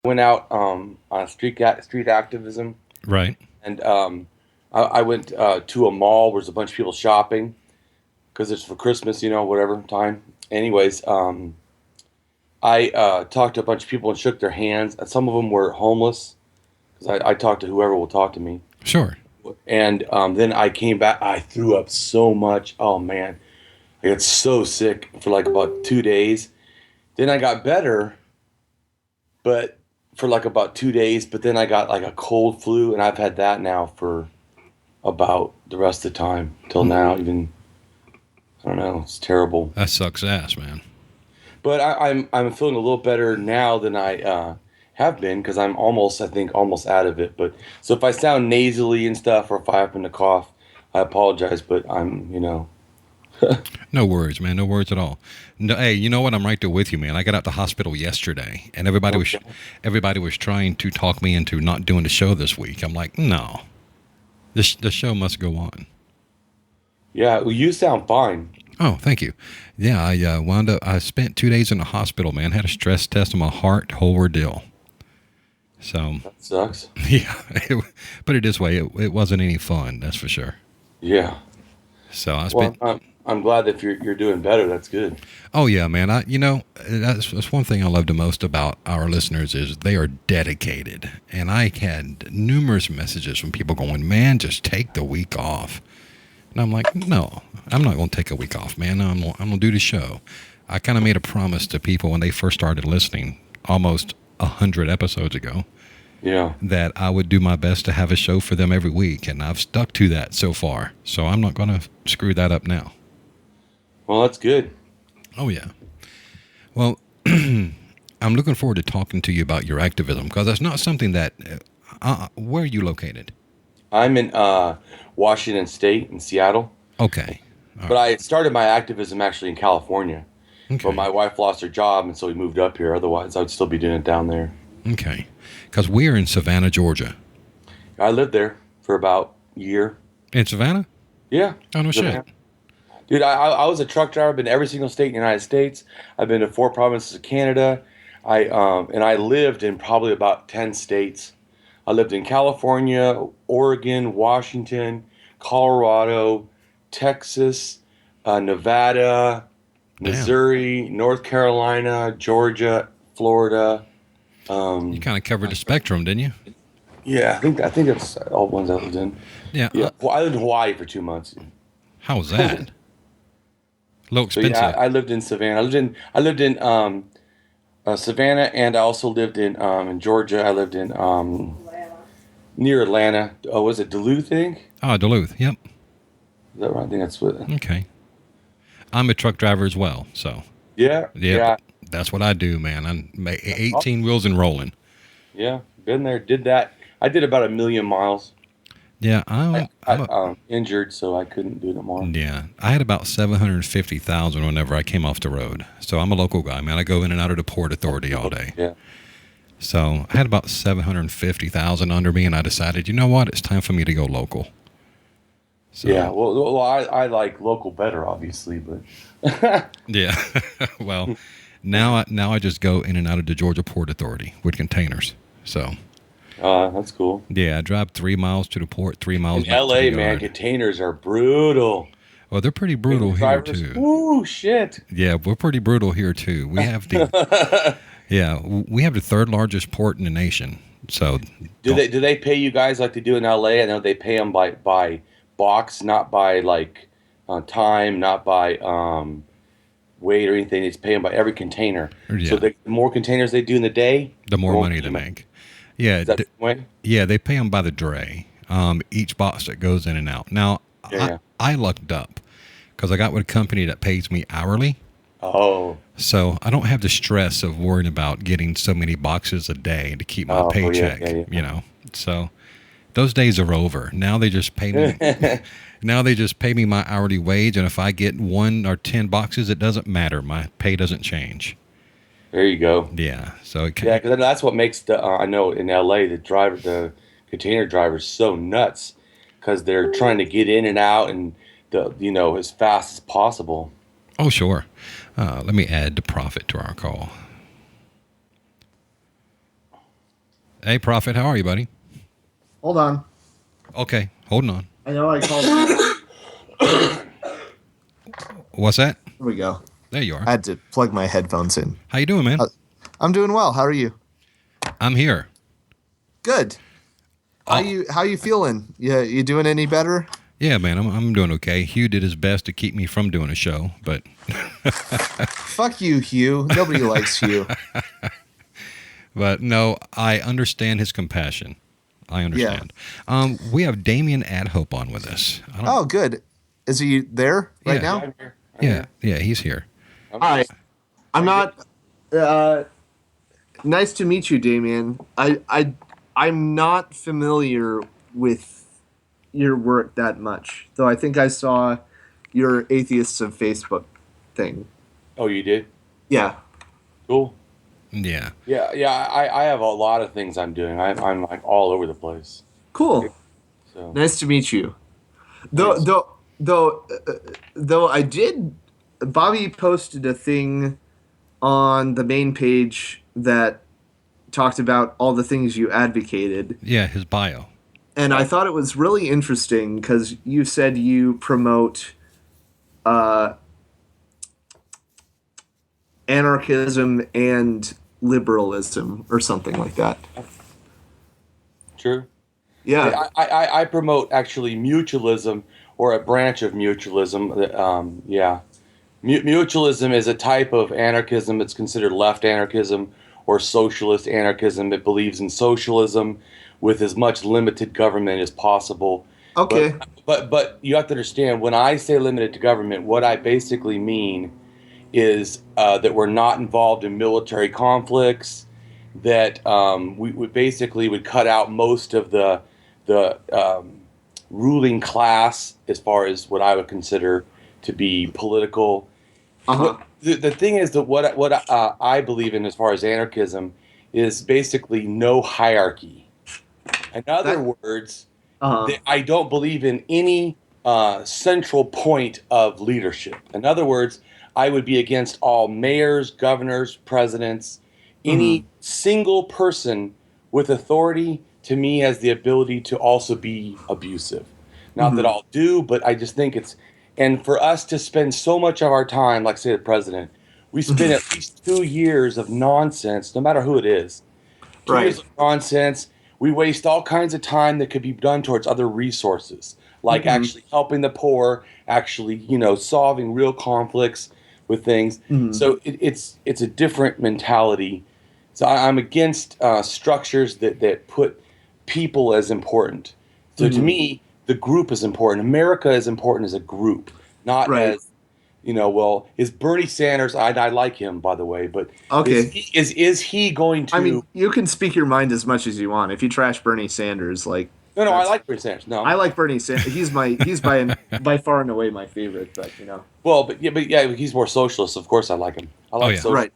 went out on street activism, Right. and I went to a mall where there's a bunch of people shopping because it's for Christmas, whatever time. Anyways, I talked to a bunch of people and shook their hands. And some of them were homeless because I talked to whoever will talk to me. Sure. And then I came back. I threw up so much. Oh man, I got so sick for like about 2 days. Then I got better, but for like about 2 days. But then I got like a cold flu, and I've had that now for about the rest of the time till now. Even I don't know. It's terrible. That sucks ass, man. But I'm feeling a little better now than I have been because I'm I think almost out of it. But so if I sound nasally and stuff, or if I happen to cough, I apologize. But I'm. No worries, man. No worries at all. No, hey, you know what? I'm right there with you, man. I got out the hospital yesterday, and everybody was trying to talk me into not doing the show this week. I'm like, no, the show must go on. Yeah, well, you sound fine. Oh, thank you. Yeah, I wound up. I spent 2 days in the hospital, man. Had a stress test on my heart, whole ordeal. So That sucks. yeah, put it this way, it wasn't any fun. That's for sure. Yeah. So I Well, spent. I'm glad that you're doing better. That's good. Oh yeah, man. That's one thing I love the most about our listeners is they are dedicated, and I had numerous messages from people going, "Man, just take the week off." And I'm like, no, I'm not going to take a week off, man. I'm going to do the show. I kind of made a promise to people when they first started listening, almost 100 episodes ago, Yeah. that I would do my best to have a show for them every week, and I've stuck to that so far. So I'm not going to screw that up now. Well, that's good. Oh yeah. Well, I'm looking forward to talking to you about your activism because that's not something that. Where are you located? I'm in Washington State in Seattle, Okay. All but right. I started my activism actually in California. But Okay. my wife lost her job, and so we moved up here. Otherwise, I'd still be doing it down there. Okay. Because we're in Savannah, Georgia. I lived there for about a year. In Savannah? Yeah. Oh no shit. Dude, I was a truck driver. I've been to every single state in the United States. I've been to 4 provinces of Canada. I lived in probably about 10 states. I lived in California, Oregon, Washington, Colorado, Texas, Nevada, Damn. Missouri, North Carolina, Georgia, Florida. You kind of covered the spectrum, didn't you? Yeah, I think that's all the ones I lived in. Yeah. Yeah, well, I lived in Hawaii for 2 months. How was that? A little So yeah, expensive. I lived in Savannah. I lived in Savannah, and I also lived in Georgia. I lived in near Atlanta. Oh, was it Duluth? I think. Oh, Duluth. Yep. Is that right? I think that's what. Okay. I'm a truck driver as well, so Yeah, yep. That's what I do, man. I'm Oh, 18 wheels and rolling. yeah. Been there, did that. I did about 1,000,000 miles. Yeah, I I'm got injured, so I couldn't do it anymore. yeah. I had about 750,000 whenever I came off the road. So I'm a local guy, man. I go in and out of the Port Authority all day. Yeah, So I had about 750,000 under me, and I decided, you know what? It's time for me to go local. So, yeah. Well, I like local better, obviously, but yeah. Well, now I just go in and out of the Georgia Port Authority with containers. So that's cool. yeah, I drive 3 miles to the port, 3 miles In back to the LA, man, yard. containers are brutal. Well, they're pretty brutal here Drivers, too. woo, shit. Yeah, we're pretty brutal here too. We have the third largest port in the nation. So Do they pay you guys like they do in LA? I know they pay them by box, not by like time, not by weight or anything. They just pay them by every container. So yeah, the more containers they do in the day, the more money they pay 'em. make. Yeah, Is that the way? yeah, they pay them by the dray. Each box that goes in and out. Now, Yeah. I lucked up because I got with a company that pays me hourly. Oh. So I don't have the stress of worrying about getting so many boxes a day to keep my Oh, yeah, paycheck, yeah, you know. So those days are over. Now they just pay me yeah. now they just pay me my hourly wage, and if I get 1 or 10 boxes, it doesn't matter. My pay doesn't change. There you go. Yeah. So it Yeah, can, because that's what makes I know in LA the container drivers so nuts because they're trying to get in and out and as fast as possible. oh sure. Let me add the profit to our call. Hey, Prophet, how are you, buddy? Hold on. Okay, holding on. I know I called. What's that? Here we go. There you are. I had to plug my headphones in. How you doing, man? I'm doing well. How are you? I'm here. Good. How you feeling? You doing any better? Yeah, man, I'm doing okay. Hugh did his best to keep me from doing a show, but Fuck you, Hugh. Nobody likes Hugh. but no, I understand his compassion. I understand. We have Damien AtHope on with us. Oh, good. Is he there right now? I'm here. Yeah, he's here. Hi. I'm not. Nice to meet you, Damien. I'm not familiar with your work that much, though. I think I saw your Atheists of Facebook thing. Oh, you did? Yeah. Cool. Yeah. Yeah. I have a lot of things I'm doing. I'm like all over the place. Cool. So Nice to meet you. Though I did. Bobby posted a thing on the main page that talked about all the things you advocated. Yeah, his bio. And I thought it was really interesting because you said you promote anarchism and liberalism or something like that. true. Yeah. I promote actually mutualism or a branch of mutualism. Mutualism is a type of anarchism. It's considered left anarchism or socialist anarchism. It believes in socialism with as much limited government as possible. Okay. But you have to understand, when I say limited to government, what I basically mean is that we're not involved in military conflicts, that we basically would cut out most of the ruling class as far as what I would consider to be political. Uh-huh. The thing is that what I believe in as far as anarchism is basically no hierarchy. In other words, that I don't believe in any central point of leadership. In other words, I would be against all mayors, governors, presidents. Any single person with authority, to me, has the ability to also be abusive. Not that I'll do, but I just think it's... And for us to spend so much of our time, like, say, the president, we spend at least 2 years of nonsense, no matter who it is. 2 years of nonsense. We waste all kinds of time that could be done towards other resources, like actually helping the poor, actually, solving real conflicts with things. So it's a different mentality. So I'm against structures that put people as important. So to me, the group is important. America is important as a group, not as, is Bernie Sanders, I like him, by the way, but is he going to... I mean, you can speak your mind as much as you want. If you trash Bernie Sanders, like... No, I like Bernie Sanders. No, I like Bernie Sanders. He's by far and away my favorite, but Well, but he's more socialist. Of course, I like him. I like socialism. Right.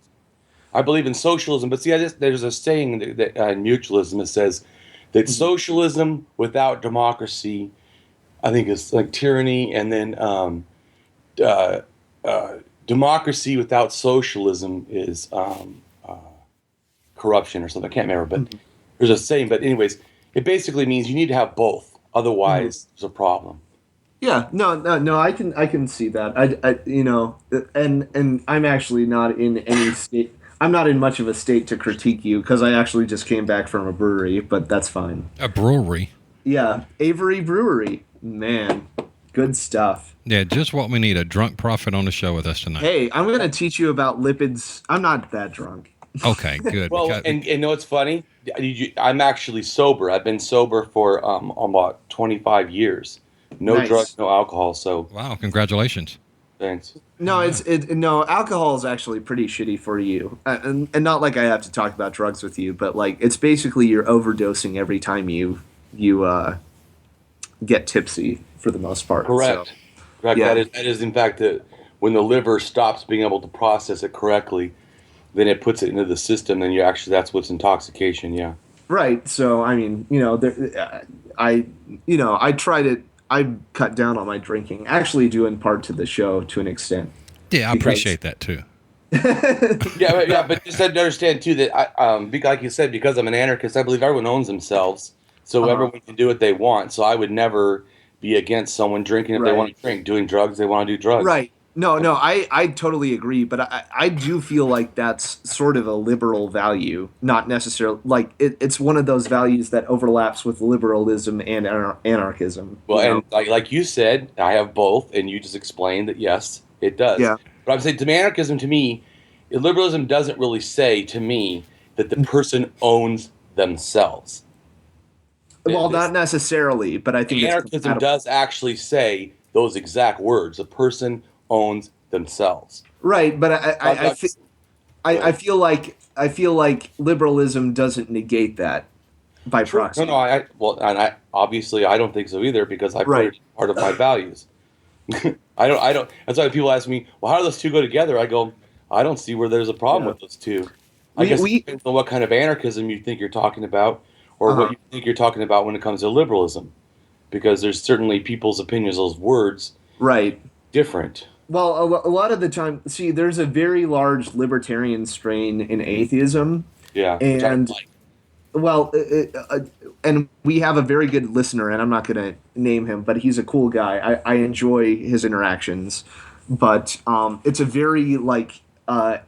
I believe in socialism, but see, there's a saying that in mutualism that says that socialism without democracy, I think, is like tyranny, and then democracy without socialism is corruption or something. I can't remember, but there's a saying. But anyways, it basically means you need to have both. Otherwise, there's a problem. Yeah, no, I can see that. And I'm actually not in any state. I'm not in much of a state to critique you because I actually just came back from a brewery, but that's fine. A brewery? Yeah, Avery Brewery. Man, good stuff. Yeah, just what we need, a drunk prophet on the show with us tonight. Hey, I'm going to teach you about lipids. I'm not that drunk. Okay, good. Well, and you know what's funny? I'm actually sober. I've been sober for about 25 years. No drugs, no alcohol. So wow, congratulations. Thanks. No, alcohol is actually pretty shitty for you, and not like I have to talk about drugs with you, but like it's basically you're overdosing every time you get tipsy for the most part. Correct. So, correct. Yeah. That is in fact when the liver stops being able to process it correctly, then it puts it into the system, and that's what's intoxication. Yeah. Right. So I mean, I tried it. I cut down on my drinking, actually due in part to the show to an extent. Yeah, I appreciate that too. But just had to understand too that like you said, because I'm an anarchist, I believe everyone owns themselves, so everyone can do what they want. So I would never be against someone drinking if they want to drink, doing drugs they want to do drugs. Right. No, I totally agree, but I do feel like that's sort of a liberal value, not necessarily like it's one of those values that overlaps with liberalism and anarchism. Well, and like you said, I have both, and you just explained that yes, it does. Yeah. But I'm saying anarchism to me, liberalism doesn't really say to me that the person owns themselves. Well, not necessarily, but I think anarchism does actually say those exact words. The person owns themselves. Right, but I feel like liberalism doesn't negate that by proxy. No, I obviously I don't think so either because I put it part of my values. I don't. That's why people ask me, well, how do those two go together? I go, I don't see where there's a problem with those two. I guess it depends on what kind of anarchism you think you're talking about, or what you think you're talking about when it comes to liberalism, because there's certainly people's opinions, those words, different. Well, a lot of the time, see, there's a very large libertarian strain in atheism. Yeah, and and we have a very good listener, and I'm not going to name him, but he's a cool guy. I enjoy his interactions, but it's a very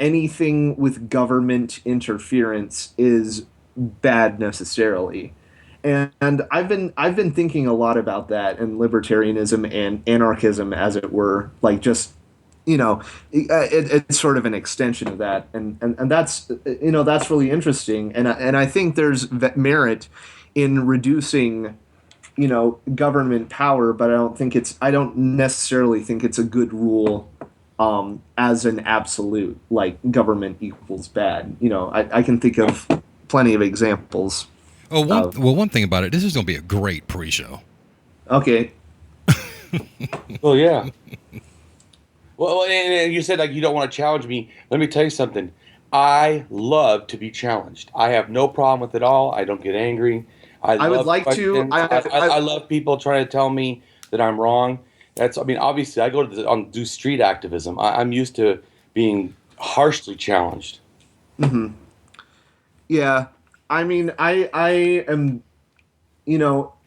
anything with government interference is bad necessarily. And I've been thinking a lot about that and libertarianism and anarchism, as it were, it's sort of an extension of that, and that's that's really interesting, and I think there's merit in reducing government power, but I don't necessarily think it's a good rule as an absolute, like government equals bad. I can think of plenty of examples. One thing about it, this is going to be a great pre-show. Okay. Well, yeah. Well, and you said you don't want to challenge me. Let me tell you something. I love to be challenged. I have no problem with it all. I don't get angry. I would like questions. I love people trying to tell me that I'm wrong. Obviously, I go to do street activism. I'm used to being harshly challenged. Mm-hmm. Yeah. I am,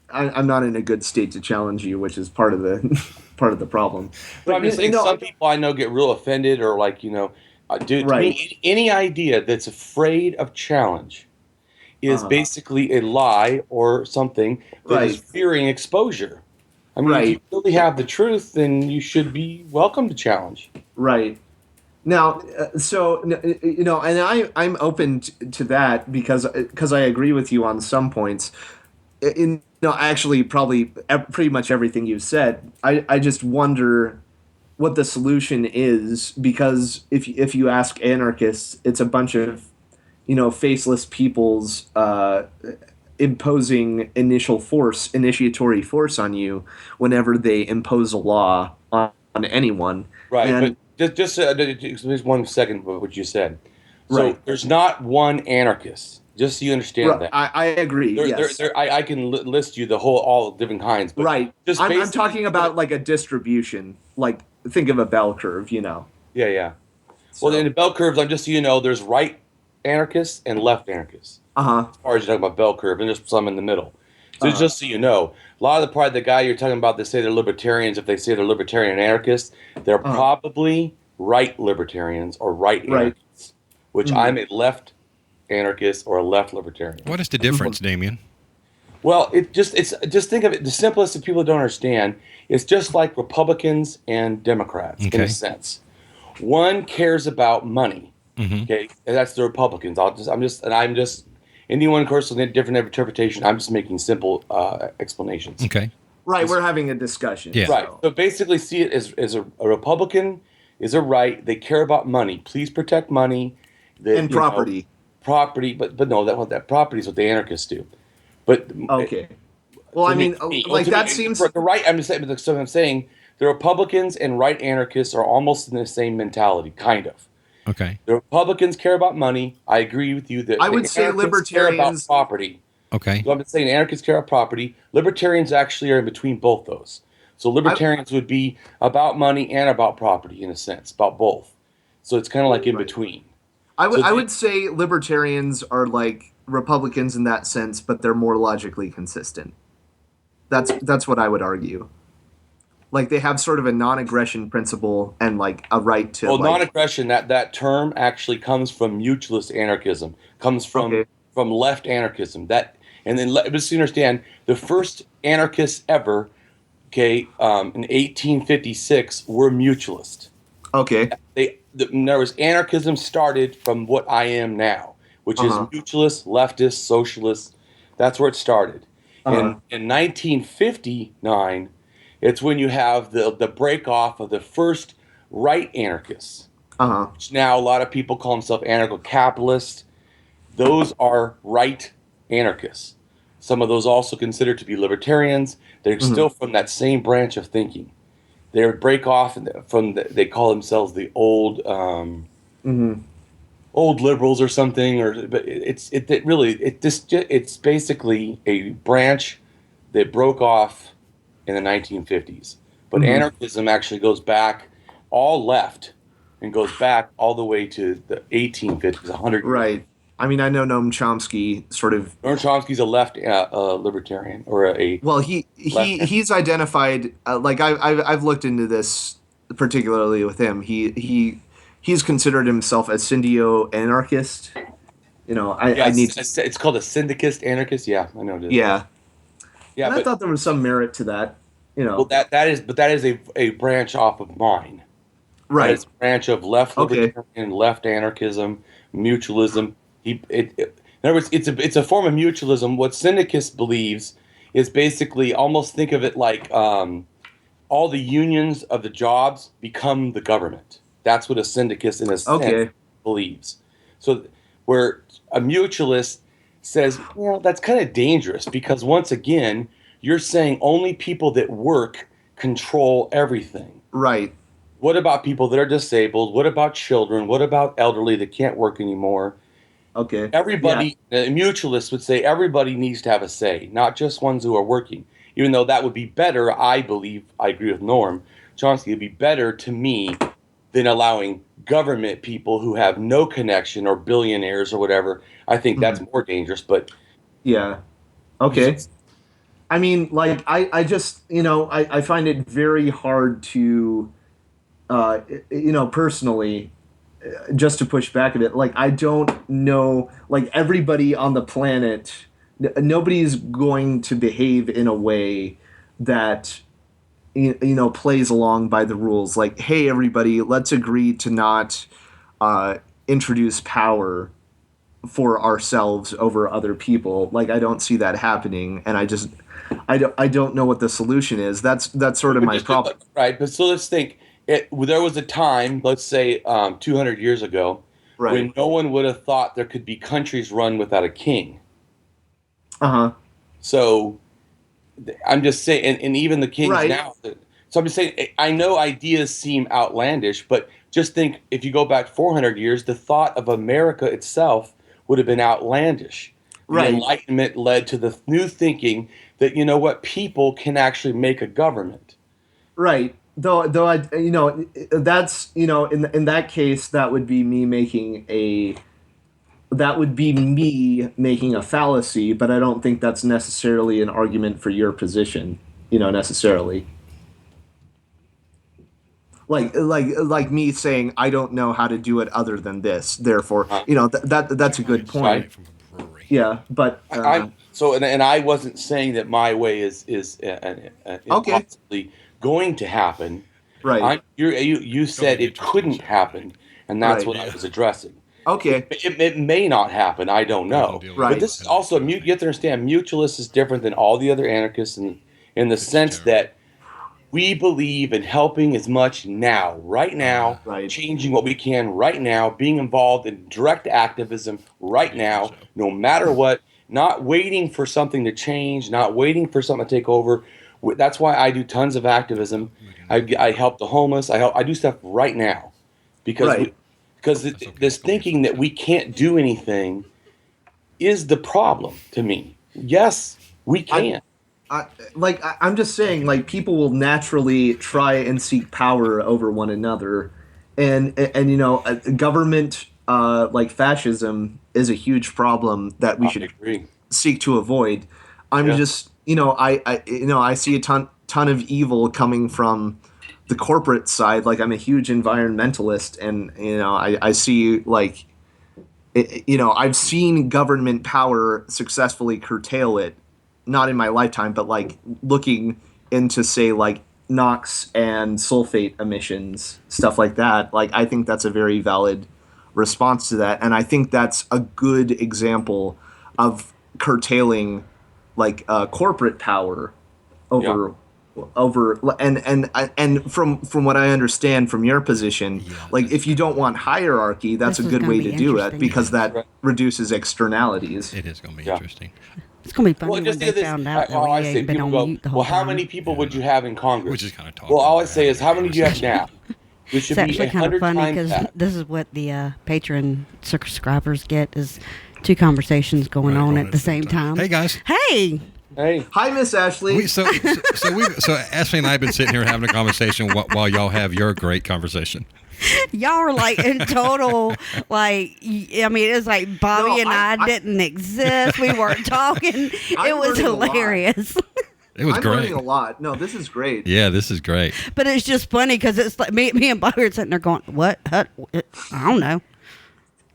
I'm not in a good state to challenge you, which is part of the problem. But I'm just saying, some people I know get real offended, or dude, to me, any idea that's afraid of challenge is basically a lie or something that is fearing exposure. If you really have the truth, then you should be welcome to challenge. Right. Now, and I'm open to that because I agree with you on some points. Actually, probably pretty much everything you've said. I just wonder what the solution is, because if you ask anarchists, it's a bunch of faceless peoples imposing initiatory force on you whenever they impose a law on anyone. Right, and, Just 1 second of what you said. So there's not one anarchist. Just so you understand that. I agree. Yes. I can list you all different kinds. But I'm talking about like a distribution. Like, think of a bell curve. Yeah. So. Well, in the bell curves, just so you know, there's right anarchists and left anarchists. As far as you're talking about bell curve, and there's some in the middle. So just so you know, a lot of the guy you're talking about that say they're libertarians, if they say they're libertarian anarchists, they're probably right libertarians or right anarchists, which I'm a left anarchist or a left libertarian. What is the difference, Damien? Well, just think of it. The simplest of people don't understand. It's just like Republicans and Democrats in a sense. One cares about money. Okay, and that's the Republicans. Anyone, of course, with a different interpretation. I'm just making simple explanations. Okay. Right, we're having a discussion. Yeah. Right. So basically, see it as a Republican is a right. They care about money. Please protect money. And property. Property, but no, that property is what the anarchists do. But okay. Well, that seems the right. I'm saying the Republicans and right anarchists are almost in the same mentality, kind of. Okay. The Republicans care about money. I agree with you that I would say libertarians care about property. Okay. So I'm saying anarchists care about property. Libertarians actually are in between both those. So libertarians would be about money and about property in a sense, about both. So it's kind of like in between. I would say libertarians are like Republicans in that sense, but they're more logically consistent. That's what I would argue. Like they have sort of a non-aggression principle and like a right to. Well, like, non-aggression, that term actually comes from mutualist anarchism, comes from left anarchism. And then let's understand the first anarchists ever, in 1856, were mutualist. Okay. In other words, anarchism started from what I am now, which is mutualist, leftist, socialist. That's where it started. In 1959, it's when you have the break off of the first right anarchists, which now a lot of people call themselves anarcho-capitalists. Those are right anarchists. Some of those also considered to be libertarians. They're still from that same branch of thinking. They would break off from they call themselves the old old liberals or something, but it's basically a branch that broke off in the 1950s. But anarchism actually goes back all left and goes back all the way to the 1850s, 100 years. Right. I mean, I know Noam Chomsky sort of. Noam Chomsky's a left libertarian or a. Well, he's identified like I've looked into this particularly with him. He's considered himself a syndio anarchist. You know, I need. It's called a syndicist anarchist. Yeah, I know it is. Yeah. Yeah, and I thought there was some merit to that. You know. Well, that is a branch off of mine. Right. That is a branch of left libertarian, left anarchism, mutualism. In other words, it's a form of mutualism. What syndicist believes is basically almost think of it like all the unions of the jobs become the government. That's what a syndicist in a sense believes. So where a mutualist says, well, that's kind of dangerous because once again, you're saying only people that work control everything. Right. What about people that are disabled? What about children? What about elderly that can't work anymore? Okay. Everybody, mutualists would say everybody needs to have a say, not just ones who are working. Even though that would be better, I believe, I agree with Norm Chomsky, it would be better to me than allowing government people who have no connection or billionaires or whatever. I think that's more dangerous, but... Yeah. Okay. I mean, like, I just, I find it very hard to, personally... just to push back a bit, like I don't know, like everybody on the planet, nobody's going to behave in a way that plays along by the rules. Like, hey, everybody, let's agree to not introduce power for ourselves over other people. Like, I don't see that happening, and I don't know what the solution is. That's sort of my problem. Right, but so let's think. There was a time, let's say 200 years ago, when no one would have thought there could be countries run without a king. So I'm just saying, and even the kings now. So I'm just saying, I know ideas seem outlandish, but just think, if you go back 400 years, the thought of America itself would have been outlandish. The Enlightenment led to the new thinking that, people can actually make a government. Right. Though I, that's, in that case, that would be me making a fallacy, but I don't think that's necessarily an argument for your position, necessarily. Like me saying, I don't know how to do it other than this. Therefore, that's a good point. Yeah, but and I wasn't saying that my way is impossibly going to happen. Right. You said it couldn't happen, and that's what I was addressing. Okay. It may not happen. I don't know. Right. But this is also you have to understand. Mutualist is different than all the other anarchists in the sense that we believe in helping as much now, right now, changing what we can right now, being involved in direct activism right now, no matter what. Not waiting for something to change. Not waiting for something to take over. That's why I do tons of activism. I help the homeless. I do stuff right now, because this thinking that we can't do anything is the problem to me. Yes, we can. I'm just saying, like, people will naturally try and seek power over one another, and you know, government like fascism is a huge problem that we should agree. seek to avoid. I'm Yeah. just, you know, I see a ton of evil coming from the corporate side. Like, I'm a huge environmentalist, and you know, I see like, you know, I've seen government power successfully curtail it, not in my lifetime, but like looking into, say, like NOx and sulfate emissions, stuff like that. Like, I think that's a very valid response to that, and I think that's a good example of curtailing like corporate power over and from what I understand from your position, like, if you don't want hierarchy, that's This a is good gonna way be to do it, interesting. because that Right. reduces externalities. It is going to be Yeah. interesting. It's gonna be funny Well, when just they think of this. found out that I we say ain't been people on go, mute the whole well, how time. many people would you have in Congress? We're just kind of talking. Well, all I about say is, how many do you have conversation. now? This should It's be actually kind of 100 funny times because that. this is what the Patreon subscribers get, is two conversations going on at the same time. Hey guys. Hey, Hey, Hi, Miss Ashley. So Ashley and I have been sitting here having a conversation while y'all have your great conversation. y'all are like in total, like, I mean, it's like Bobby No, and I I- didn't exist. We weren't talking. It I'm was learning a lot. hilarious. It was I'm great. learning a lot. No, this is great. Yeah, this is great. But it's just funny because it's like me and Bobby are sitting there going, what? I don't know.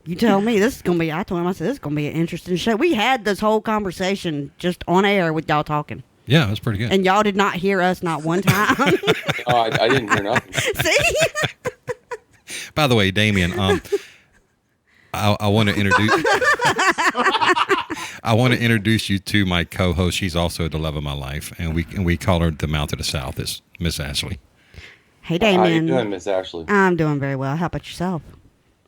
You tell me. This is going to be, I told him, I said, this is going to be an interesting show. We had this whole conversation just on air with y'all talking. Yeah, it was pretty good. And y'all did not hear us not one time. I didn't hear nothing. See? By the way, Damien, I want to introduce. I want to introduce you to my co-host. She's also the love of my life, and we call her the Mount of the South. It's Miss Ashley. Hey, How you Damien. doing, Miss Ashley? I'm doing very well. How about yourself?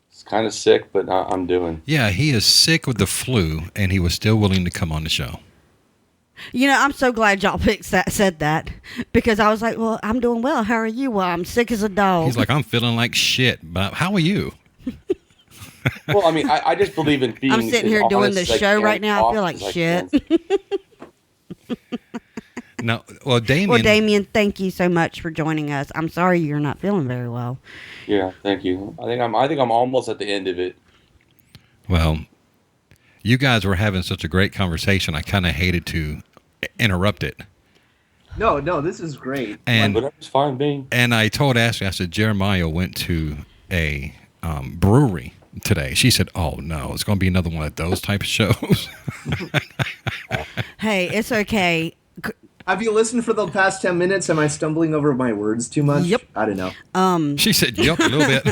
It's kind of sick, but I'm doing. Yeah, he is sick with the flu, and he was still willing to come on the show. You know, I'm so glad y'all said that, because I was like, well, I'm doing well. How are you? Well, I'm sick as a dog. He's like, I'm feeling like shit, but how are you? Well, I mean, I just believe in being. I'm sitting as here doing honest the as I show can, right now. I feel honest like as shit. can. No, well, Damien. Well, Damien, thank you so much for joining us. I'm sorry you're not feeling very well. Yeah, thank you. I think I'm almost at the end of it. Well, you guys were having such a great conversation. I kind of hated to interrupt it. No, this is great. And Whatever's fine, being. And I told Ashley, I said, Jeremiah went to a brewery today. She said, oh, no, it's going to be another one of those type of shows. Hey, it's okay. Have you listened for the past 10 minutes? Am I stumbling over my words too much? Yep. I don't know. She said, yep, a little bit.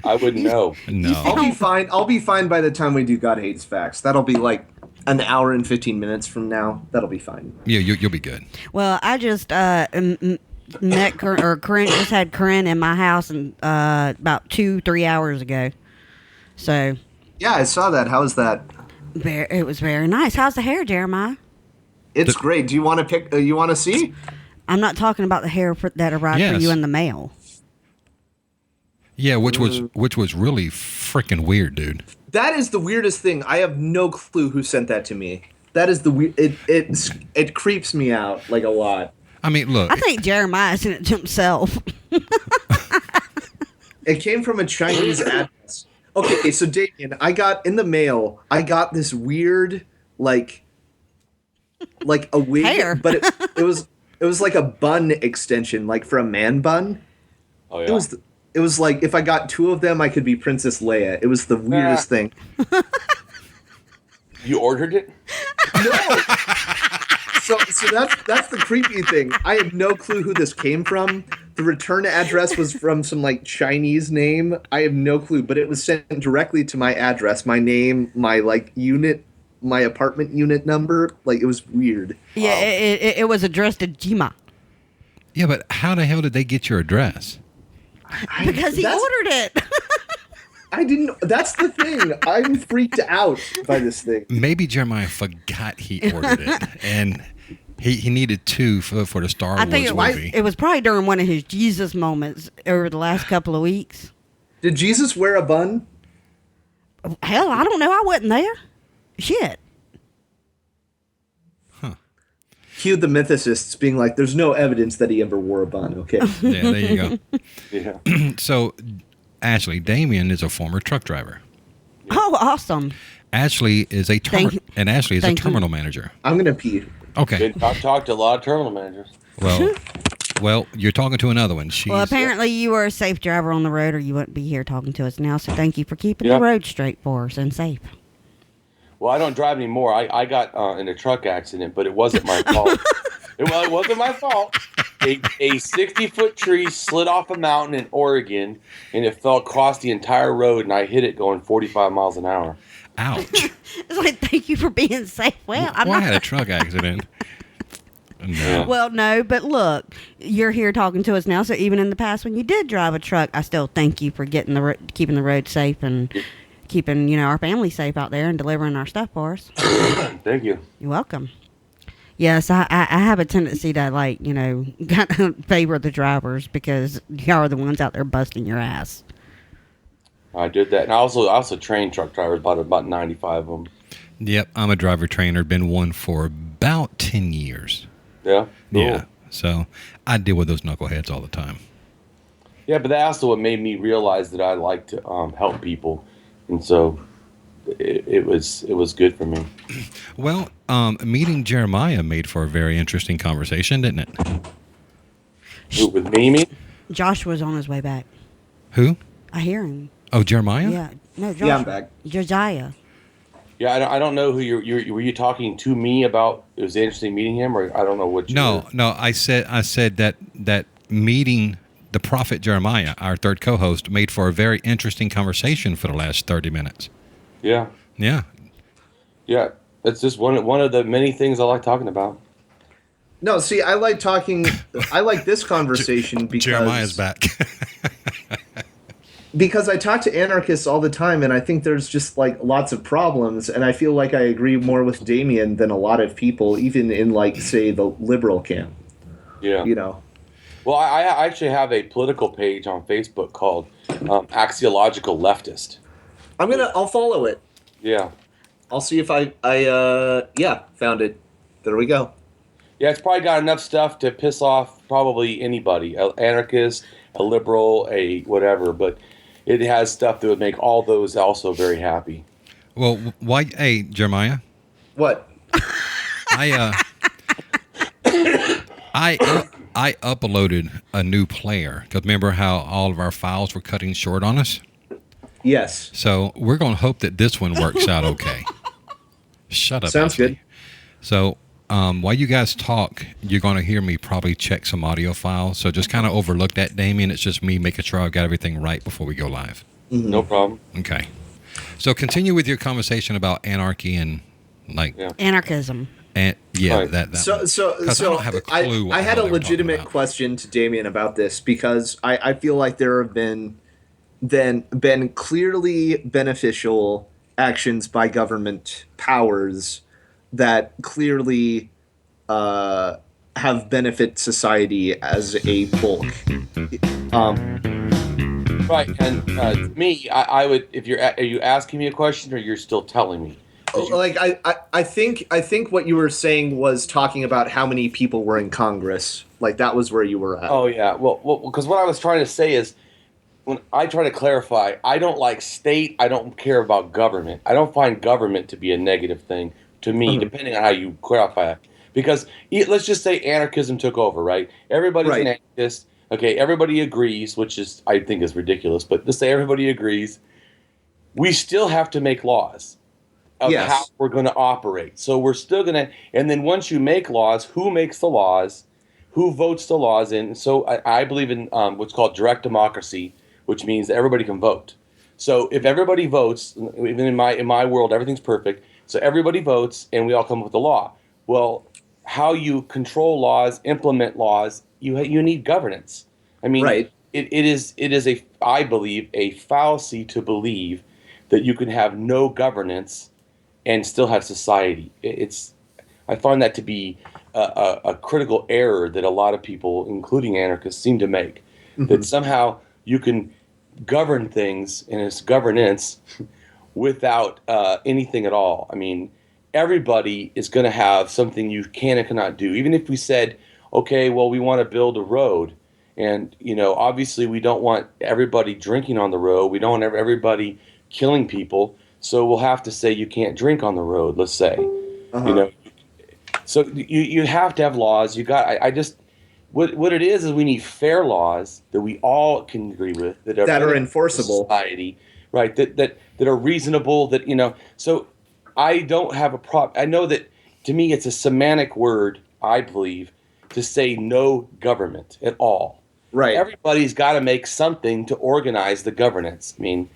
I wouldn't know. No. I'll be fine by the time we do God Hates Facts. That'll be like an hour and 15 minutes from now. That'll be fine. Yeah, you'll be good. Well, I just met Corinne, just had Corinne in my house and about 2-3 hours ago. So Yeah, I saw that. How's that? it was very nice. How's the hair, Jeremiah? It's great. Do you want to pick? You want to see? I'm not talking about the hair that arrived for Yes. you in the mail. Yeah, which was really freaking weird, dude. That is the weirdest thing. I have no clue who sent that to me. That is the weird. It creeps me out like a lot. I mean, look. I think Jeremiah sent it to himself. It came from a Chinese address. Okay, so Damien, I got in the mail. I got this weird like a wig, Hair. but it was like a bun extension, like for a man bun. Oh yeah. It was like if I got two of them, I could be Princess Leia. It was the weirdest thing. You ordered it? No. So that's the creepy thing. I had no clue who this came from. The return address was from some like Chinese name. I have no clue, but it was sent directly to my address, my name, my like unit, my apartment unit number. Like, it was weird. Yeah, it was addressed to Jima. Yeah, but how the hell did they get your address? Because he That's- ordered it. I didn't. That's the thing. I'm freaked out by this thing. Maybe Jeremiah forgot he ordered it, and he needed two for the Star I think Wars movie. it was probably during one of his Jesus moments over the last couple of weeks. Did Jesus wear a bun? Hell, I don't know. I wasn't there. Shit. Cue the mythicists being like, "There's no evidence that he ever wore a bun." Okay. Yeah, there you go. Yeah. So, Ashley, Damien is a former truck driver. Oh, awesome. Ashley is a Thank you. Ashley is a Thank you. terminal manager. I'm gonna pee. Okay. I've talked to a lot of terminal managers. Well, you're talking to another one. She's Well, apparently you are a safe driver on the road, or you wouldn't be here talking to us now. So thank you for keeping Yeah. the road straight for us and safe. Well, I don't drive anymore. I got in a truck accident, but it wasn't my fault. It wasn't my fault. A 60-foot tree slid off a mountain in Oregon, and it fell across the entire road, and I hit it going 45 miles an hour. ouch. It's like, thank you for being safe. Well, I'm Well, I not. had a truck accident. No. Well, no, but look, you're here talking to us now. So even in the past, when you did drive a truck, I still thank you for keeping the road safe and keeping our family safe out there and delivering our stuff for us. Thank you. You're welcome. Yes, I have a tendency to kind of favor the drivers because y'all are the ones out there busting your ass. I did that, and I also trained truck drivers, about 95 of them. Yep, I'm a driver trainer. Been one for about 10 years. Yeah. Cool. Yeah. So I deal with those knuckleheads all the time. Yeah, but that's also what made me realize that I like to help people, and so it was good for me. Well, meeting Jeremiah made for a very interesting conversation, didn't it? With Mimi. Josh was on his way back. Who? I hear him. Oh, Jeremiah? Yeah. No, Josh. Yeah, I'm back. Josiah. Yeah, I don't know who you were you talking to me about? It was interesting meeting him, or I don't know what. No. I said that meeting the prophet Jeremiah, our third co-host, made for a very interesting conversation for the last 30 minutes. Yeah. Yeah. Yeah. That's just one of the many things I like talking about. No, see, I like this conversation because Jeremiah's back. because I talk to anarchists all the time, and I think there's just like lots of problems, and I feel like I agree more with Damien than a lot of people, even in like, say, the liberal camp. Yeah. Well, I actually have a political page on Facebook called Axiological Leftist. I'll follow it. Yeah. I'll see if I found it. There we go. Yeah, it's probably got enough stuff to piss off probably anybody, an anarchist, a liberal, a whatever, but it has stuff that would make all those also very happy. Well, why? Hey, Jeremiah. What? I uploaded a new player because remember how all of our files were cutting short on us? Yes. So we're going to hope that this one works out okay. Shut up. Sounds Ashley. good. So while you guys talk, you're going to hear me probably check some audio files. So just kind of overlook that, Damien. It's just me making sure I've got everything right before we go live. Mm-hmm. No problem. Okay. So continue with your conversation about anarchy and Anarchism. and yeah, Right. that So I don't have a clue what I the had hell a they were talking legitimate about. question to Damien about this because I feel like there have been clearly beneficial actions by government powers that clearly have benefit society as a bulk. Right, and me, I would, are you asking me a question or you're still telling me? Like I think what you were saying was talking about how many people were in Congress. Like that was where you were at. Oh yeah, well, because what I was trying to say is, when I try to clarify, I don't like state. I don't care about government. I don't find government to be a negative thing to me, depending on how you clarify it. Because let's just say anarchism took over, right? Everybody's an anarchist. Okay, everybody agrees, which is I think is ridiculous. But let's say everybody agrees. We still have to make laws of how we're going to operate. So we're still going to, and then once you make laws, who makes the laws? Who votes the laws in? So I believe in what's called direct democracy, which means that everybody can vote. So if everybody votes, even in my world, everything's perfect. So everybody votes, and we all come up with a law. Well, how you control laws, implement laws, you need governance. I mean, it is I believe a fallacy to believe that you can have no governance and still have society. I find that to be a critical error that a lot of people, including anarchists, seem to make. That somehow you can govern things and it's governance without anything at all. I mean, everybody is going to have something you can and cannot do. Even if we said, okay, well, we want to build a road, and obviously we don't want everybody drinking on the road. We don't want everybody killing people. So we'll have to say you can't drink on the road. Let's say, So you have to have laws. What it is we need fair laws that we all can agree with that are enforceable. Society, right? That are reasonable. So I don't have a problem. I know that to me it's a semantic word. I believe to say no government at all. Right. Everybody's got to make something to organize the governance. I mean,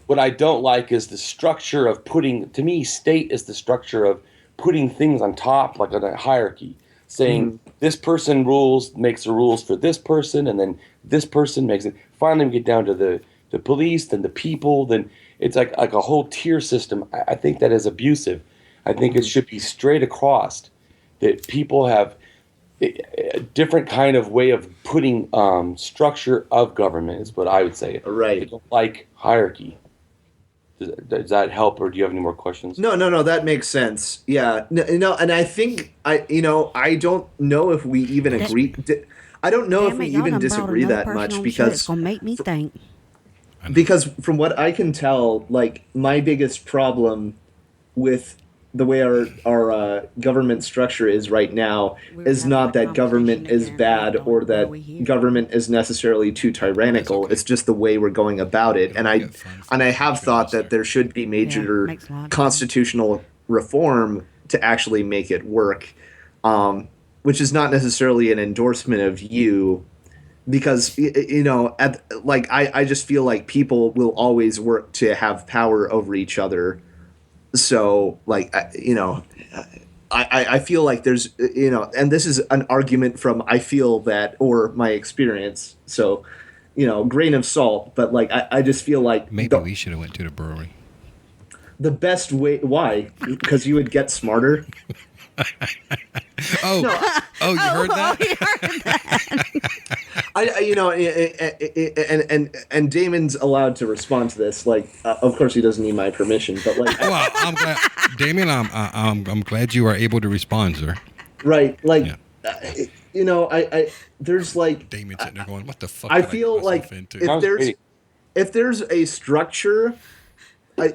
what I don't like is the structure of to me, state is the structure of putting things on top, like on a hierarchy, saying this person makes the rules for this person, and then this person makes it. Finally, we get down to the police, then the people, then it's like a whole tier system. I think that is abusive. I think it should be straight across, that people have a different kind of way of putting structure of government is what I would say. Right. I don't like hierarchy. Does that help, or do you have any more questions? No, that makes sense. Yeah, and I think I don't know if we even agree. I don't know if we even disagree that much because it's gonna make me think. Because from what I can tell, like my biggest problem with the way our government structure is right now is not that government is bad or that government is necessarily too tyrannical. It's just the way we're going about it. And I have thought that there should be major constitutional reform to actually make it work, which is not necessarily an endorsement of you, because I just feel like people will always work to have power over each other. So, I feel like there's, and this is an argument from my experience. So, grain of salt. But I just feel like maybe we should have went to the brewery. The best way, why? Because you would get smarter. You heard that? You heard that. And Damon's allowed to respond to this. Of course, he doesn't need my permission, but well, I'm glad, Damien. I'm glad you are able to respond, sir. Right, there's Damien sitting there going, "What the fuck?" I feel like if there's a structure. I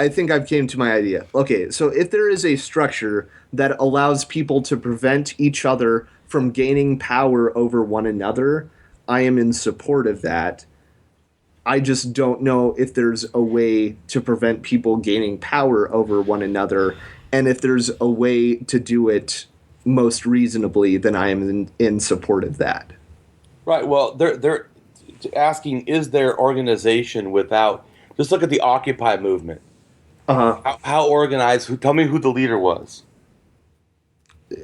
think I've came to my idea. Okay, so if there is a structure that allows people to prevent each other from gaining power over one another, I am in support of that. I just don't know if there's a way to prevent people gaining power over one another, and if there's a way to do it most reasonably, then I am in support of that. Right. Well, they're asking, is there organization without? Just look at the Occupy movement. How organized? Tell me who the leader was.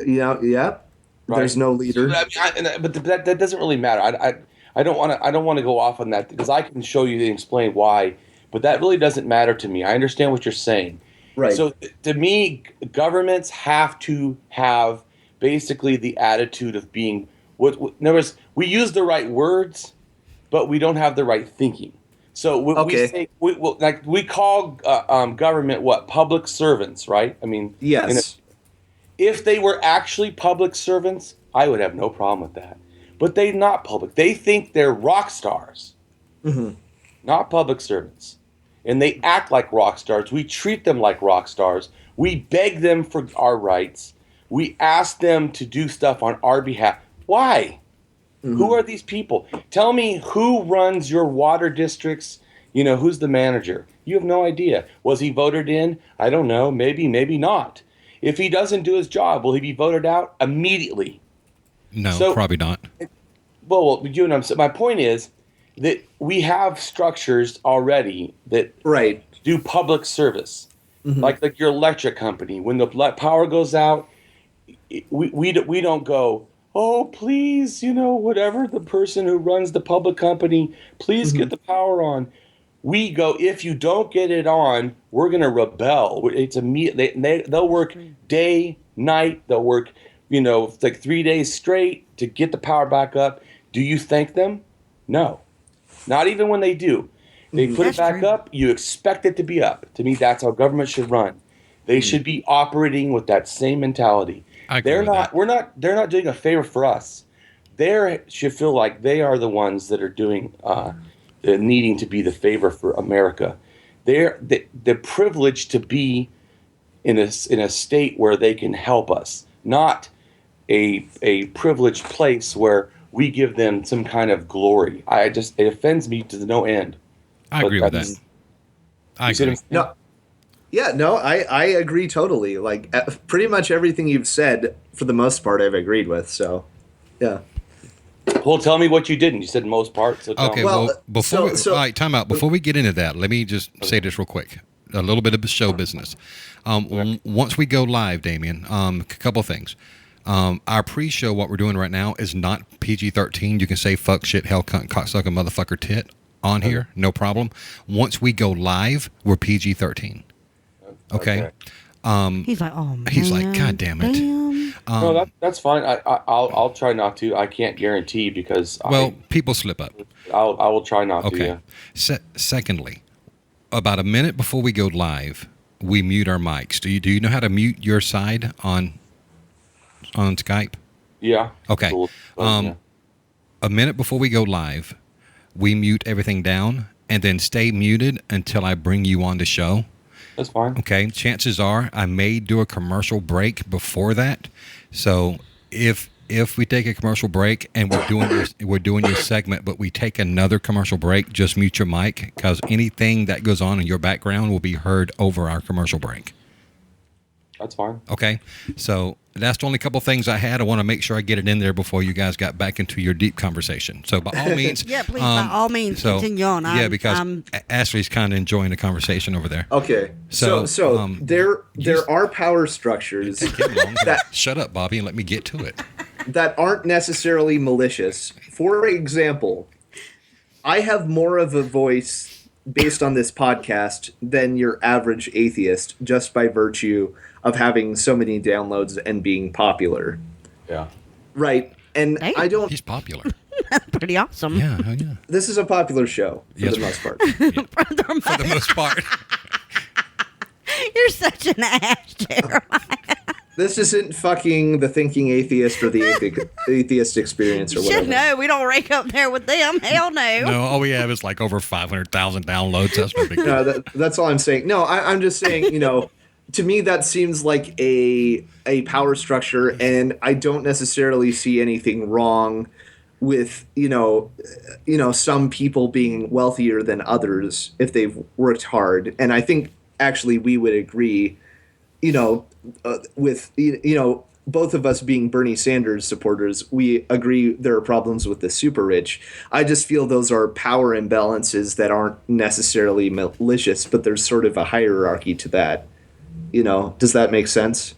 Yeah. Right. There's no leader. But that doesn't really matter. I don't want to go off on that because I can show you and explain why. But that really doesn't matter to me. I understand what you're saying. Right. So to me, governments have to have basically the attitude of being in other words, we use the right words, but we don't have the right thinking. So we say we call government what? Public servants, right? I mean, yes. If they were actually public servants, I would have no problem with that. But they're not public. They think they're rock stars, not public servants, and they act like rock stars. We treat them like rock stars. We beg them for our rights. We ask them to do stuff on our behalf. Why? Who are these people? Tell me who runs your water districts. Who's the manager? You have no idea. Was he voted in? I don't know. Maybe, maybe not. If he doesn't do his job, will he be voted out immediately? No, probably not. Well, my point is that we have structures already that do public service, like your electric company. When the power goes out, we don't go, oh, please, whatever the person who runs the public company, please get the power on. We go, if you don't get it on, we're going to rebel. It's immediate. They'll work day, night. They'll work, 3 days straight to get the power back up. Do you thank them? No, not even when they do. They put That's it back true. up. You expect it to be up. To me, that's how government should run. They should be operating with that same mentality. I agree with that. They're not doing a favor for us. They should feel like they are the ones that are doing needing to be the favor for America. They're the privilege to be in a state where they can help us, not a privileged place where we give them some kind of glory. It offends me to no end. I agree with that. I agree. No, yeah, no, I agree totally. Like pretty much everything you've said, for the most part, I've agreed with. So, yeah. Well, tell me what you didn't. You said most parts. So Okay, Well, before so- all right, time out. Before we get into that, let me just say this real quick. A little bit of show business. Once we go live, Damien, a couple things. Our pre-show, what we're doing right now, is not PG-13. You can say fuck, shit, hell, cunt, cocksucker, motherfucker, tit on here, no problem. Once we go live, we're PG-13. Okay. He's like, oh man. He's like, God damn it. Damn. No, that's fine. I'll try not to. I can't guarantee because people slip up. I will try not to. Okay. Yeah. Secondly, about a minute before we go live, we mute our mics. Do you know how to mute your side on Skype? Yeah. Okay. Cool. Yeah. A minute before we go live, we mute everything down and then stay muted until I bring you on the show. That's fine. Okay. Chances are I may do a commercial break before that. So if we take a commercial break and we're doing your segment, but we take another commercial break, just mute your mic because anything that goes on in your background will be heard over our commercial break. That's fine. Okay. So that's the only couple things I had. I want to make sure I get it in there before you guys got back into your deep conversation. So by all means, Yeah, please, by all means, continue on. Because Ashley's kind of enjoying the conversation over there. Okay. So there are power structures Shut up, Bobby, and let me get to it. that aren't necessarily malicious. For example, I have more of a voice based on this podcast than your average atheist just by virtue of having so many downloads and being popular. Yeah. Right. And Damn. I don't. He's popular. That's pretty awesome. Yeah, oh yeah. This is a popular show for Yes, the most part. For the most part. You're such an ass, Jeremiah. This isn't fucking the thinking atheist or the atheist experience or whatever. Shit, no, we don't rank up there with them. Hell no. No, all we have is like over 500,000 downloads. That's no big deal. No, that's all I'm saying. No, I'm just saying, to me that seems like a power structure, and I don't necessarily see anything wrong with some people being wealthier than others if they've worked hard. And I think actually we would agree, with both of us being Bernie Sanders supporters, we agree there are problems with the super rich. I just feel those are power imbalances that aren't necessarily malicious, but there's sort of a hierarchy to that. Does that make sense?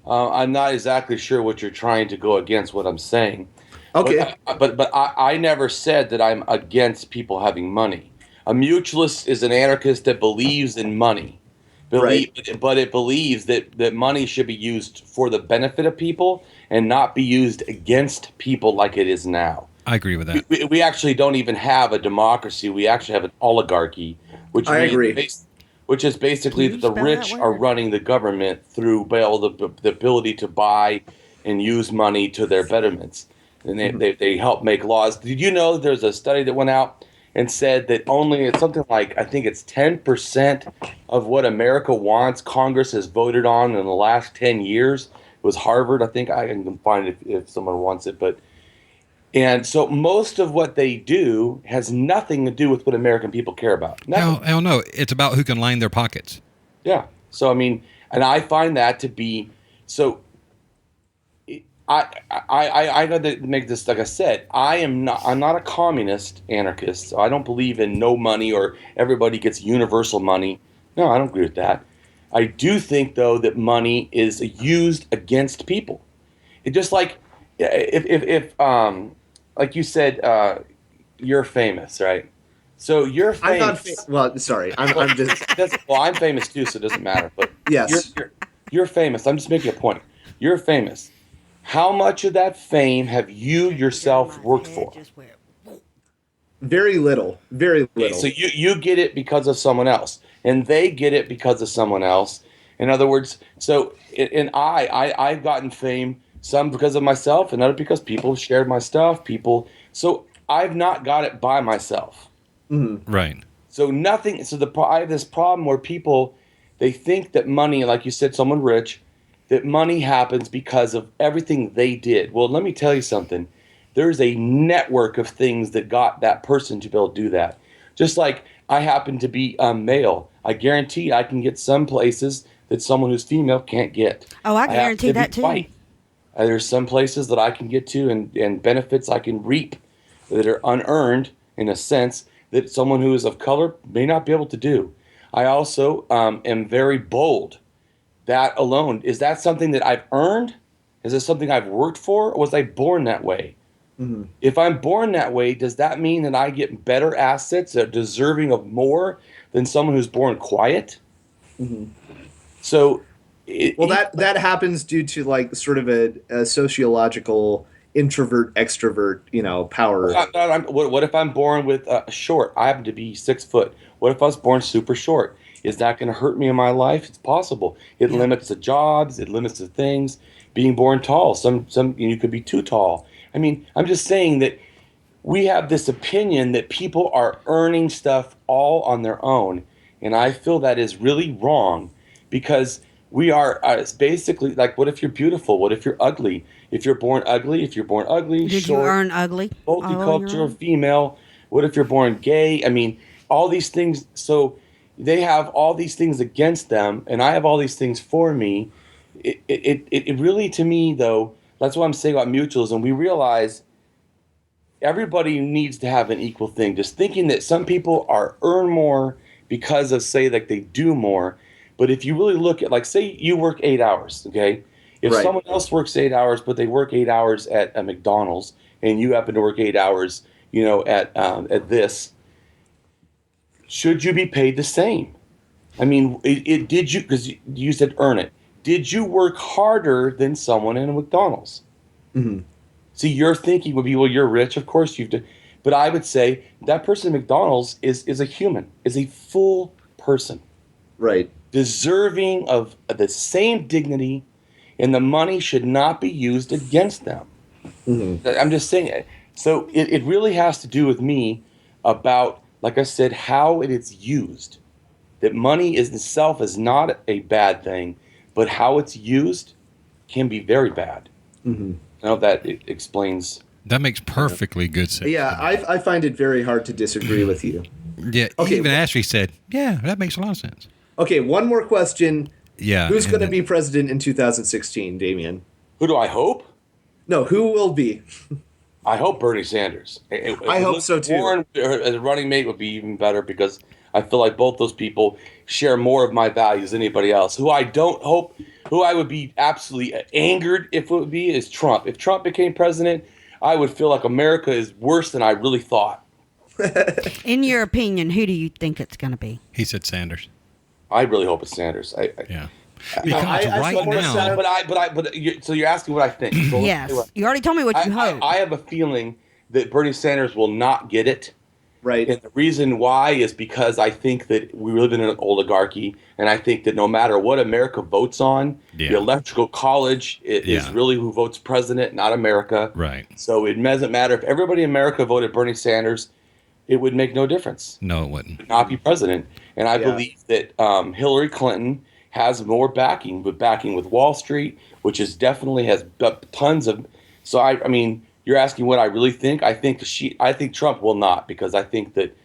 I'm not exactly sure what you're trying to go against what I'm saying. Okay. But I never said that I'm against people having money. A mutualist is an anarchist that believes in money. But it believes that money should be used for the benefit of people and not be used against people like it is now. I agree with that. We actually don't even have a democracy. We actually have an oligarchy, which is basically that the rich are running the government through the ability to buy and use money to their betterments. And they help make laws. Did you know there's a study that went out and said that it's something like, I think it's 10% of what America wants, Congress has voted on in the last 10 years. It was Harvard. I think I can find it if someone wants it. And so most of what they do has nothing to do with what American people care about. Hell no. It's about who can line their pockets. Yeah. So, and I find that to be, so I got to make this, like I said, I'm not a communist anarchist, so I don't believe in no money or everybody gets universal money. No, I don't agree with that. I do think, though, that money is used against people. It just like, if like you said, you're famous, right? So you're famous. Well, sorry, I'm just. Well, I'm famous too, so it doesn't matter. But yes, you're famous. I'm just making a point. You're famous. How much of that fame have you yourself worked for? Very little. Very little. So you get it because of someone else, and they get it because of someone else. In other words, so and I've gotten fame, some because of myself, and other because people shared my stuff. So I've not got it by myself. Right. So nothing. So I have this problem where people, they think that money, like you said, someone rich, that money happens because of everything they did. Well, let me tell you something. There's a network of things that got that person to be able to do that. Just like I happen to be male, I guarantee I can get some places that someone who's female can't get. Oh, I guarantee that too. White. There's some places that I can get to and benefits I can reap that are unearned in a sense that someone who is of color may not be able to do. I also am very bold. That alone, is that something that I've earned? Is it something I've worked for? Or was I born that way? If I'm born that way, does that mean that I get better assets that are deserving of more than someone who's born quiet? So, that happens due to like sort of a sociological introvert extrovert, power. What if I'm born with short? I happen to be 6 foot. What if I was born super short? Is that going to hurt me in my life? It's possible. It limits the jobs. It limits the things. Being born tall, some you could be too tall. I mean, I'm just saying that we have this opinion that people are earning stuff all on their own, and I feel that is really wrong because we are. It's basically like, what if you're beautiful? What if you're ugly? If you're born ugly, Did short, you earn ugly? multicultural, female. What if you're born gay? I mean, all these things. So they have all these things against them, and I have all these things for me. It really, to me, though, that's what I'm saying about mutualism. We realize everybody needs to have an equal thing. Just thinking that some people earn more because of, say, like they do more. But if you really look at, like, say you work 8 hours, okay? If someone else works 8 hours, but they work 8 hours at a McDonald's, and you happen to work 8 hours, at this, should you be paid the same? I mean, did you? Because you said earn it. Did you work harder than someone in a McDonald's? See, your thinking would be, well, you're rich, of course you've done. But I would say that person at McDonald's is a human, is a full person. Right. Deserving of the same dignity, and the money should not be used against them. I'm just saying it. So it really has to do with me about, like I said, how it is used. That money itself is not a bad thing, but how it's used can be very bad. I know if that explains. That makes perfectly good sense. Yeah, I find it very hard to disagree with you. Yeah, Okay. even Ashley said, yeah, that makes a lot of sense. Okay, one more question. Yeah. Who's going to be president in 2016, Damien? Who do I hope? No, who will be? I hope Bernie Sanders. I hope so, too. Warren as a running mate would be even better because I feel like both those people share more of my values than anybody else. Who I would be absolutely angered if it would be is Trump. If Trump became president, I would feel like America is worse than I really thought. In your opinion, who do you think it's going to be? He said Sanders. I really hope it's Sanders. Yeah. No, Because I right support now, Sanders. So you're asking what I think. So Yes. You already told me what you hope. I have a feeling that Bernie Sanders will not get it. Right. And the reason why is because I think that we live in an oligarchy, and I think that no matter what America votes on, the electoral college is really who votes president, not America. Right. So it doesn't matter if everybody in America voted Bernie Sanders, it would make no difference. No, it wouldn't. Not be president. And I believe that Hillary Clinton has more backing, but backing with Wall Street, which is definitely has tons of. So I mean, you're asking what I really think. I think Trump will not, because I think that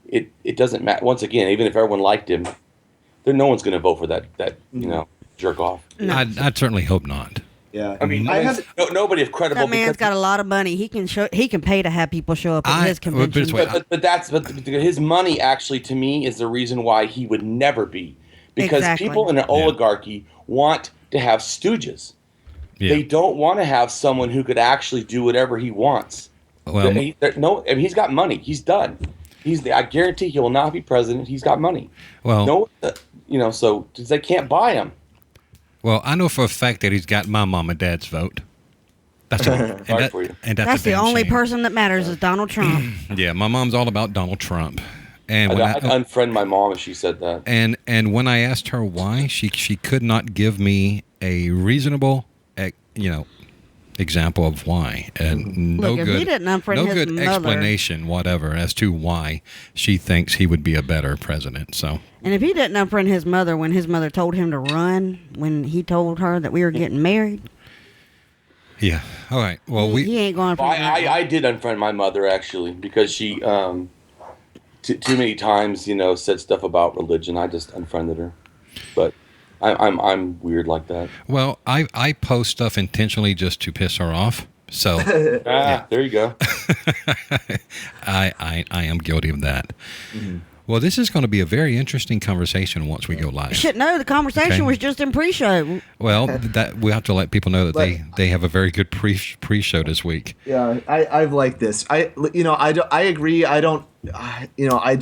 it doesn't matter. Once again, even if everyone liked him, no one's going to vote for that jerk off. No. I'd certainly hope not. Yeah. I mean, nobody of credible. That man's got a lot of money. He can pay to have people show up at his convention. But his money actually, to me, is the reason why he would never be, because people in an oligarchy want to have stooges. Yeah. They don't want to have someone who could actually do whatever he wants. Well, he's got money. He's done. I guarantee he will not be president. He's got money. Well, so they can't buy him. Well, I know for a fact that he's got my mom and dad's vote. That's all. Sorry for you. And That's a the damn only shame. person that matters is Donald Trump. Yeah, my mom's all about Donald Trump. And I'd unfriend my mom if she said that. and when I asked her why, she could not give me a reasonable, example of why, and Look, if he didn't unfriend no his good mother- explanation whatever as to why she thinks he would be a better president. So, And if he didn't unfriend his mother when his mother told him to run, when he told her that we were getting married, yeah, all right. Well, he ain't going to Well, I did unfriend my mother actually because she too many times said stuff about religion. I just unfriended her, but I'm weird like that. Well, I post stuff intentionally just to piss her off. So There you go. I am guilty of that. Mm-hmm. Well, this is going to be a very interesting conversation once we go live. Shit, no, the conversation was just in pre-show. Well, that we have to let people know that they have a very good pre-show this week. Yeah, I've liked this. I agree. I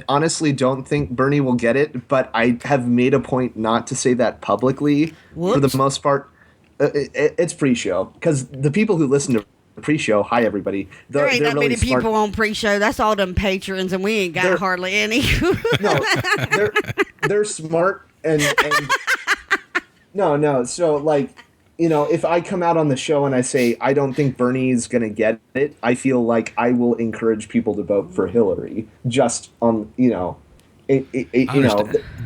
honestly don't think Bernie will get it, but I have made a point not to say that publicly for the most part. It's pre-show because the people who listen to pre-show, hi everybody. There ain't that really many smart. people on pre-show. That's all them patrons, and we ain't got hardly any. No, they're smart and no. So if I come out on the show and I say I don't think Bernie's gonna get it, I feel like I will encourage people to vote for Hillary just on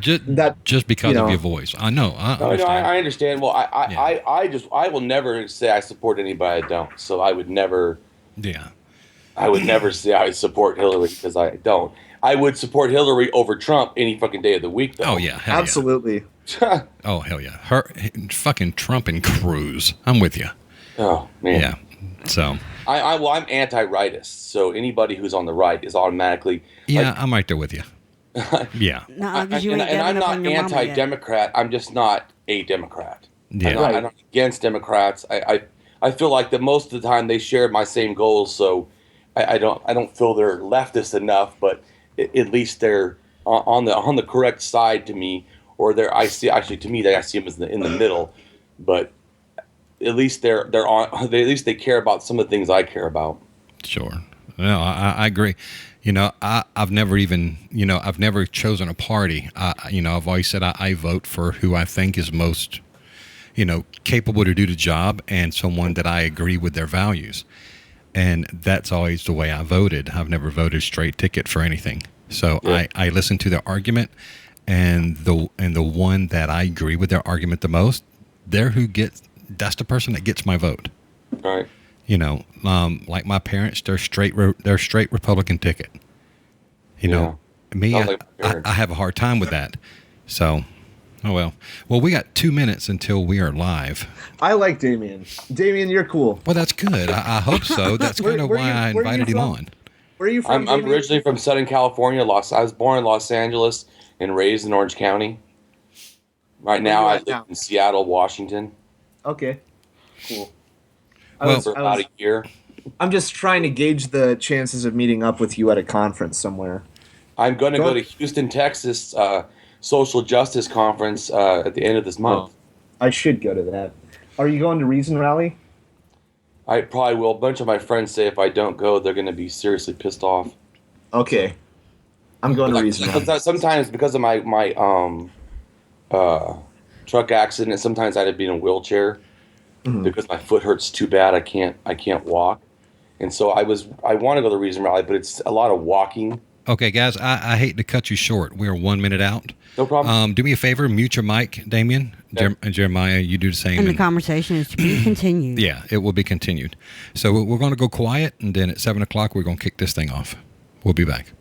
just because of your voice. I know. I understand. I understand. Well, I will never say I support anybody I don't. So I would never. Yeah. I would never say I support Hillary because I don't. I would support Hillary over Trump any fucking day of the week, though. Oh yeah, hell absolutely. Yeah. Oh hell yeah, fucking Trump and Cruz. I'm with you. Oh man. Yeah. So. I'm anti-rightist. So anybody who's on the right is automatically. Yeah, I'm right there with you. Yeah. No, because you and ain't I'm not on your mama yet. anti-Democrat. I'm just not a Democrat. Yeah. I'm not against Democrats. I feel like that most of the time they share my same goals. So I don't feel they're leftist enough, but at least they're on the correct side to me. Or I see them as in the middle. But at least they're on. At least they care about some of the things I care about. Sure. No, I agree. I've never even, I've never chosen a party. I've always said I vote for who I think is most, capable to do the job and someone that I agree with their values. And that's always the way I voted. I've never voted straight ticket for anything. So yeah. I listen to their argument, and the one that I agree with their argument the most, that's the person that gets my vote. Right. Like my parents, they're straight Republican ticket. Me, I have a hard time with that. So, oh well. Well, we got 2 minutes until we are live. I like Damien. Damien, you're cool. Well, that's good. I hope so. That's kind of why I invited him on. Where are you from? I'm originally from Southern California. I was born in Los Angeles and raised in Orange County. Right now, I live in Seattle, Washington. Okay, cool. For about a year. I'm just trying to gauge the chances of meeting up with you at a conference somewhere. I'm going to go to Houston, Texas, social justice conference at the end of this month. I should go to that. Are you going to Reason Rally? I probably will. A bunch of my friends say if I don't go, they're going to be seriously pissed off. Okay. I'm going to Reason Rally. Sometimes because of my truck accident, sometimes I had to be in a wheelchair because my foot hurts too bad. I can't walk. And so I want to go to the Reason Rally, but it's a lot of walking. Okay, guys, I hate to cut you short. We're 1 minute out. No problem. Do me a favor, mute your mic, Damien. Yeah. Jeremiah, you do the same. And the conversation is to be continued. Yeah, it will be continued. So we're going to go quiet, and then at 7 o'clock, we're going to kick this thing off. We'll be back.